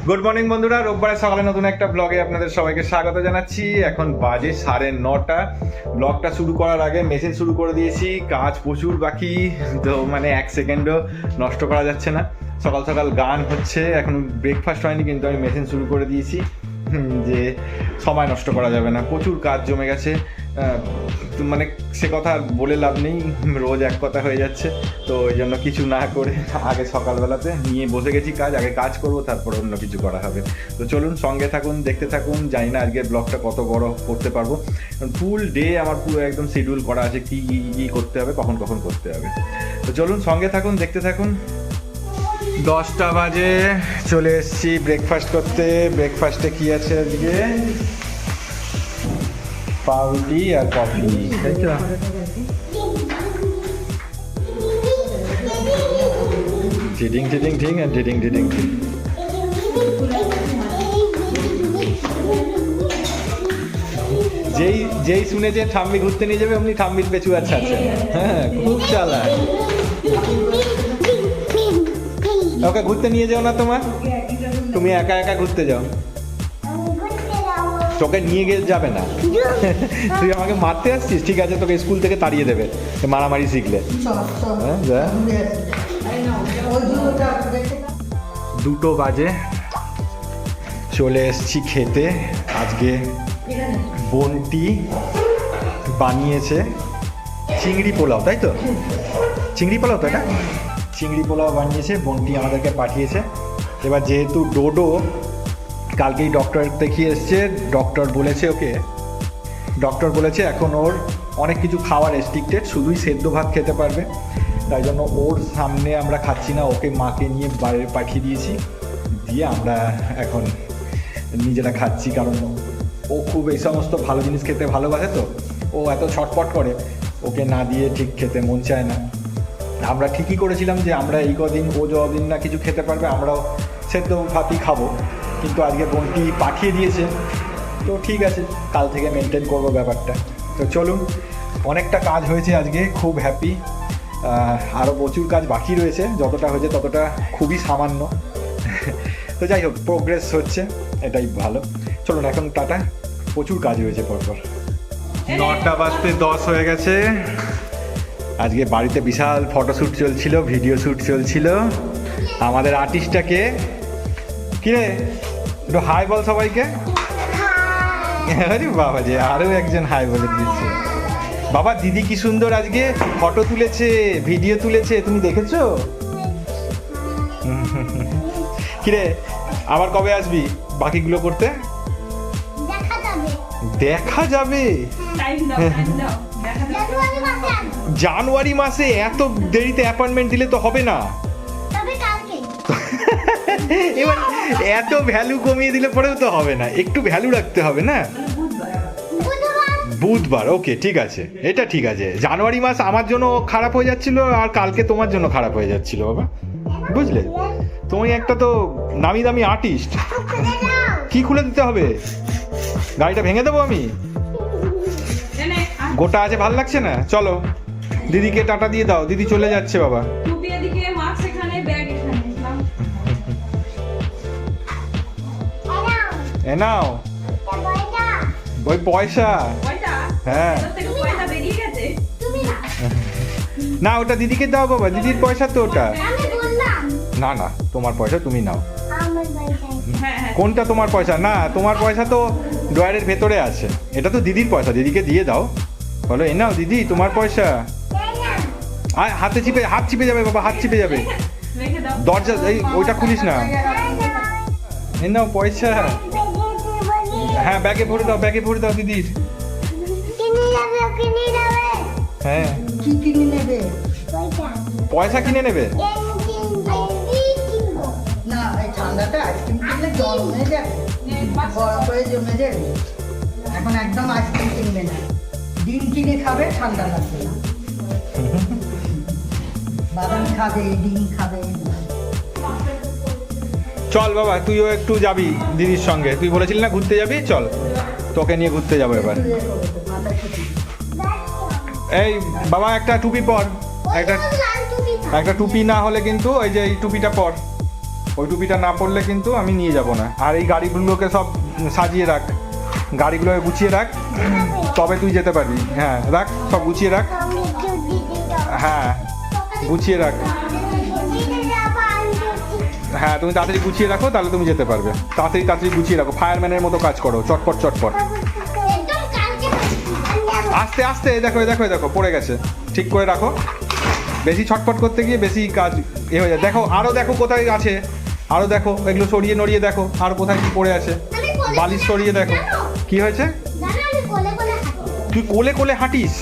Good morning বন্ধুরা, রোববারের সকালে নতুন একটা ব্লগে আপনাদের সবাইকে স্বাগত জানাচ্ছি। এখন বাজে 9:30। ব্লগটা শুরু করার আগে মেশিন শুরু করে দিয়েছি। কাজ প্রচুর বাকি, তো মানে এক সেকেন্ডও নষ্ট করা যাচ্ছে না। সকাল সকাল গান হচ্ছে, এখন ব্রেকফাস্ট হয়নি, কিন্তু আমি মেশিন শুরু করে দিয়েছি যে সময় নষ্ট করা যাবে না। প্রচুর কাজ জমে গেছে, মানে সে কথা আর বলে লাভ নেই, রোজ এক কথা হয়ে যাচ্ছে। তো ওই জন্য কিছু না করে আগে সকালবেলাতে নিয়ে বসে গেছি কাজ, আগে কাজ করবো, তারপর অন্য কিছু করা হবে। তো চলুন সঙ্গে থাকুন, দেখতে থাকুন। জানি না আজকে ব্লগটা কত বড় করতে পারবো, ফুল ডে আমার পুরো একদম শিডিউল করা আছে, কী কী করতে হবে, কখন কখন করতে হবে। তো চলুন সঙ্গে থাকুন, দেখতে থাকুন। 10টা বাজে, চলে এসেছি ব্রেকফাস্ট করতে। ব্রেকফাস্টে কী আছে আজকে? পাউরুটি আর কফি, তাই তো? টিডিং টিডিং টিং আর টিডিং টিডিং টিং। যেই শুনে যে ঠাম্মি ঘুরতে নিয়ে যাবে, অমনি ঠাম্মির পেছু আর ছাড়ছে। হ্যাঁ, খুব চালাক। ওকে ঘুরতে নিয়ে যাও না তোমার, তুমি একা একা ঘুরতে যাও। তোকে নিয়ে গেলে যাবে না। তুই আমাকে মারতে আসছিস? ঠিক আছে, তোকে স্কুল থেকে তাড়িয়ে দেবে মারামারি শিখলে। হ্যাঁ, 2টো বাজে, চলে এসছি খেতে। আজকে বন্টি বানিয়েছে চিংড়ি পোলাও, তাই তো? চিংড়ি পোলাও তো এটা? চিংড়ি পোলাও বানিয়েছে, বন্টি আমাদেরকে পাঠিয়েছে। এবার যেহেতু ডোডো কালকেই ডক্টর দেখিয়ে এসছে, ডক্টর বলেছে এখন ওর অনেক কিছু খাওয়ার রেস্ট্রিক্টেড, শুধুই সেদ্ধ ভাত খেতে পারবে। তাই জন্য ওর সামনে আমরা খাচ্ছি না, ওকে মাকে নিয়ে বাইরে পাঠিয়ে দিয়েছি, দিয়ে আমরা এখন নিজেরা খাচ্ছি। কারণ ও খুব এই সমস্ত ভালো জিনিস খেতে ভালোবাসে, তো ও এত ছটপট করে, ওকে না দিয়ে ঠিক খেতে মন চায় না। আমরা ঠিকই করেছিলাম যে আমরা এই কদিন, ও যতদিন না কিছু খেতে পারবে, আমরাও সেদ্ধ ভাতই খাবো। কিন্তু আজকে বোনটি পাঠিয়ে দিয়েছে, তো ঠিক আছে, কাল থেকে মেনটেন করবো ব্যাপারটা। তো চলুন, অনেকটা কাজ হয়েছে আজকে, খুব হ্যাপি। আরও প্রচুর কাজ বাকি রয়েছে, যতটা হয়েছে ততটা খুবই সামান্য। তো যাই হোক, প্রোগ্রেস হচ্ছে, এটাই ভালো। চলুন এখন টাটা, প্রচুর কাজ রয়েছে পরপর। 9:10 হয়ে গেছে। আজকে বাড়িতে বিশাল ফটোশ্যুট চলছিল, ভিডিও শ্যুট চলছিল। আমাদের আর্টিস্টটাকে, কিরে একটু হাই বল সবাইকে। আরে বাবা, যে আরও একজন হাই বলে দিয়েছে। বাবা, দিদি কি সুন্দর আজকে ফটো তুলেছে, ভিডিও তুলেছে, তুমি দেখেছো? কিরে আবার কবে আসবি বাকিগুলো করতে? দেখা যাবে জানুয়ারি মাসে? এত দেরিতে অ্যাপয়েন্টমেন্ট দিলে তো হবে না। এবার এত ভ্যালু কমিয়ে দিলে পরেও তো হবে না, একটু ভ্যালু রাখতে হবে না। বুধবার, ওকে ঠিক আছে, এটা ঠিক আছে। জানুয়ারি মাস আমার জন্য খারাপ হয়ে যাচ্ছিল, আর কালকে তোমার জন্য খারাপ হয়ে যাচ্ছিল বাবা, বুঝলে? তুমি একটা তো নামি দামি আর্টিস্ট। কি খুলে দিতে হবে? গাড়িটা ভেঙে দেবো আমি? গোটা আছে, ভাল লাগছে না। চলো দিদিকে টাটা দিয়ে দাও, দিদি চলে যাচ্ছে বাবা। এ নাও ওই পয়সা। হ্যাঁ, না ওটা দিদিকে দাও বাবা, দিদির পয়সা তো ওটা। না না, তোমার পয়সা তুমি নাও। কোনটা তোমার পয়সা? না, তোমার পয়সা তো ড্রয়ারের ভেতরে আছে, এটা তো দিদির পয়সা, দিদিকে দিয়ে দাও। বলো, এ নাও দিদি তোমার পয়সা। হাত চিপে যাবে বাবা, হাত চিপে যাবে। দরজা এই ওইটা খুলিস না। এ নাও পয়সা। হ্যাঁ, ব্যাগে ভরে দাও দিদির। হ্যাঁ, পয়সা কিনে নেবে। না, এই ঠান্ডাটা আইসক্রিম কিনলে জল হয়ে যাবে, বরফ হয়ে জমে যাবে। এখন একদম আইসক্রিম কিনবে না, ডিম কিনে খাবে, ঠান্ডা লাগবে না। বাদাম খাবে, ডিম খাবে। চল বাবা, তুইও একটু যাবি দিদির সঙ্গে, তুই বলেছিলি না ঘুরতে যাবি, চল তোকে নিয়ে ঘুরতে যাবো এবার। এই বাবা, একটা টুপি পর, একটা টুপি না হলে কিন্তু ওই যে এই টুপিটা পর। ওই টুপিটা না পরলে কিন্তু আমি নিয়ে যাব না। আর এই গাড়িগুলোকে সব সাজিয়ে রাখ, গাড়িগুলোকে গুছিয়ে রাখ, তবে তুই যেতে পারবি। হ্যাঁ রাখ, সব গুছিয়ে রাখ। হ্যাঁ গুছিয়ে রাখ। হ্যাঁ তুমি তাড়াতাড়ি গুছিয়ে রাখো, তাহলে তুমি যেতে পারবে। তাড়াতাড়ি গুছিয়ে রাখো, ফায়ারম্যানের মতো কাজ করো, চটপট চটপট। আস্তে আস্তে, দেখো দেখো পড়ে গেছে, ঠিক করে রাখো। বেশি ছটপট করতে গিয়ে বেশি কাজ হয়ে যায়। দেখো আরও দেখো কোথায় আছে, আরও দেখো, এগুলো সরিয়ে নড়িয়ে দেখো আর কোথায় কি পড়ে আছে। বালিশ সরিয়ে দেখো। কি হয়েছে? তুই কোলে কোলে হাঁটিস?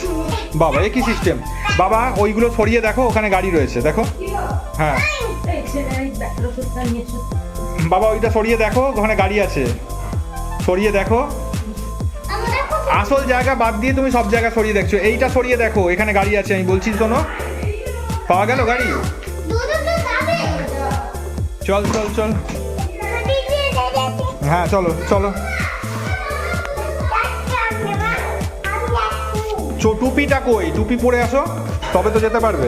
বাবা এ কি সিস্টেম! বাবা ওইগুলো সরিয়ে দেখো, ওখানে গাড়ি রয়েছে দেখো। হ্যাঁ বাবা ওইটা সরিয়ে দেখো, ওখানে গাড়ি আছে, সরিয়ে দেখো। আসল জায়গা বাদ দিয়ে তুমি সব জায়গা সরিয়ে দেখছো। এইটা সরিয়ে দেখো, এখানে গাড়ি আছে, আমি বলছি শোনো। পাওয়া গেল গাড়ি? চল চল চল। হ্যাঁ চলো চলো। টুপিটা কই? টুপি পরে আসো, তবে তো যেতে পারবে।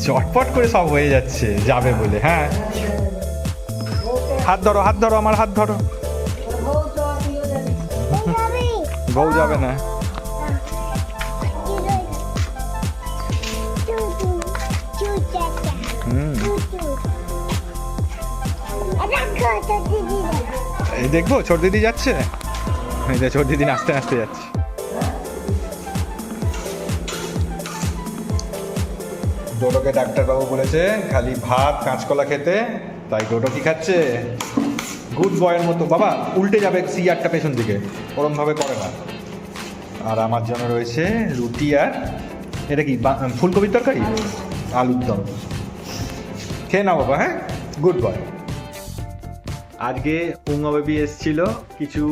চটপট করে সব হয়ে যাচ্ছে যাবে বলে। হ্যাঁ হাত ধরো, হাত ধরো, আমার হাত ধরো। বউ যাবে না। এই দেখবো ছোট দিদি যাচ্ছে, এই যে ছোট দিদি নাচতে নাচতে যাচ্ছে। ডোডোকে ডাক্তারবাবু বলেছে খালি ভাত কাঁচকলা খেতে, তাই ডোডো কি খাচ্ছে? গুড বয়ের মতো। বাবা উল্টে যাবে সিয়ারটা পেছন দিকে, ওরমভাবে করে না। আর আমার জন্য রয়েছে রুটি, আর এটা কি ফুলকপির তরকারি, আলুর দম। খেয়ে নাও বাবা। হ্যাঁ গুড বয়। আজকে উঙ্গা বেবি এসেছিল, কিছু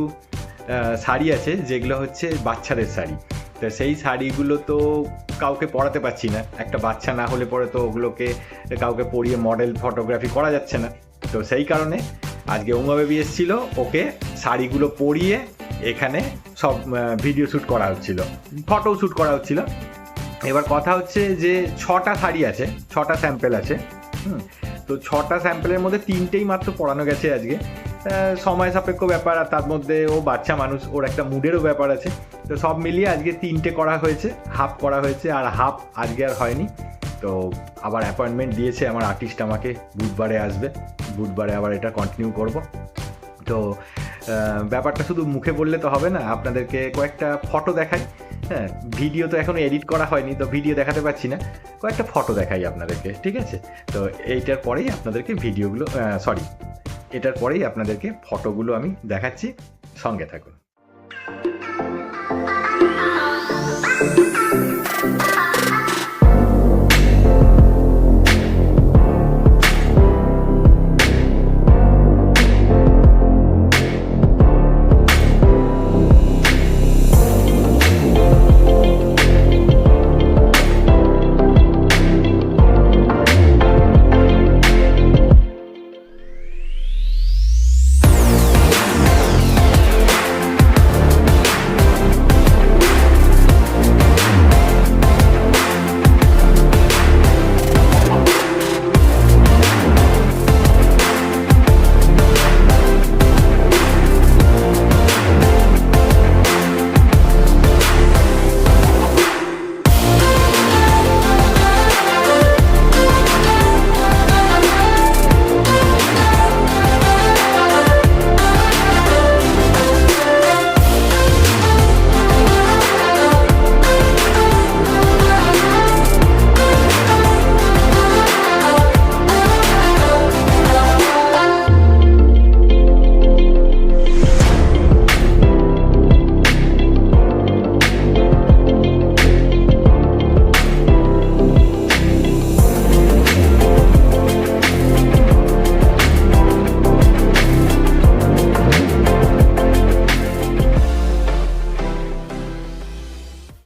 শাড়ি আছে যেগুলো হচ্ছে বাচ্চাদের শাড়ি। তো সেই শাড়িগুলো তো কাউকে পরাতে পারছি না, একটা বাচ্চা না হলে পরে তো ওগুলোকে কাউকে পরিয়ে মডেল ফটোগ্রাফি করা যাচ্ছে না। তো সেই কারণে আজকে উঙ্গা বেবি এসেছিল, ওকে শাড়িগুলো পরিয়ে এখানে সব ভিডিও শ্যুট করা হচ্ছিল, ফটো শ্যুট করা হচ্ছিল। এবার কথা হচ্ছে যে 6টা শাড়ি আছে, 6টা স্যাম্পেল আছে। তো 6টা স্যাম্পেলের মধ্যে 3টেই মাত্র পরানো গেছে আজকে। সময় সাপেক্ষ ব্যাপার, আর তার মধ্যে ও বাচ্চা মানুষ, ওর একটা মুডেরও ব্যাপার আছে। তো সব মিলিয়ে আজকে 3টে করা হয়েছে, হাফ করা হয়েছে, আর হাফ আজকে আর হয়নি। তো আবার অ্যাপয়েন্টমেন্ট দিয়েছে আমার আর্টিস্ট, আমাকে বুধবারে আসবে, বুধবারে আবার এটা কন্টিনিউ করব। তো ব্যাপারটা শুধু মুখে বললে তো হবে না, আপনাদেরকে কয়েকটা ফটো দেখাই। হ্যাঁ ভিডিও তো এখনও এডিট করা হয়নি, তো ভিডিও দেখাতে পারছি না, কয়েকটা ফটো দেখাই আপনাদেরকে, ঠিক আছে? তো এইটার পরেই আপনাদেরকে ভিডিওগুলো এটার পরেই আপনাদেরকে ফটোগুলো আমি দেখাচ্ছি, সঙ্গে থাকুন।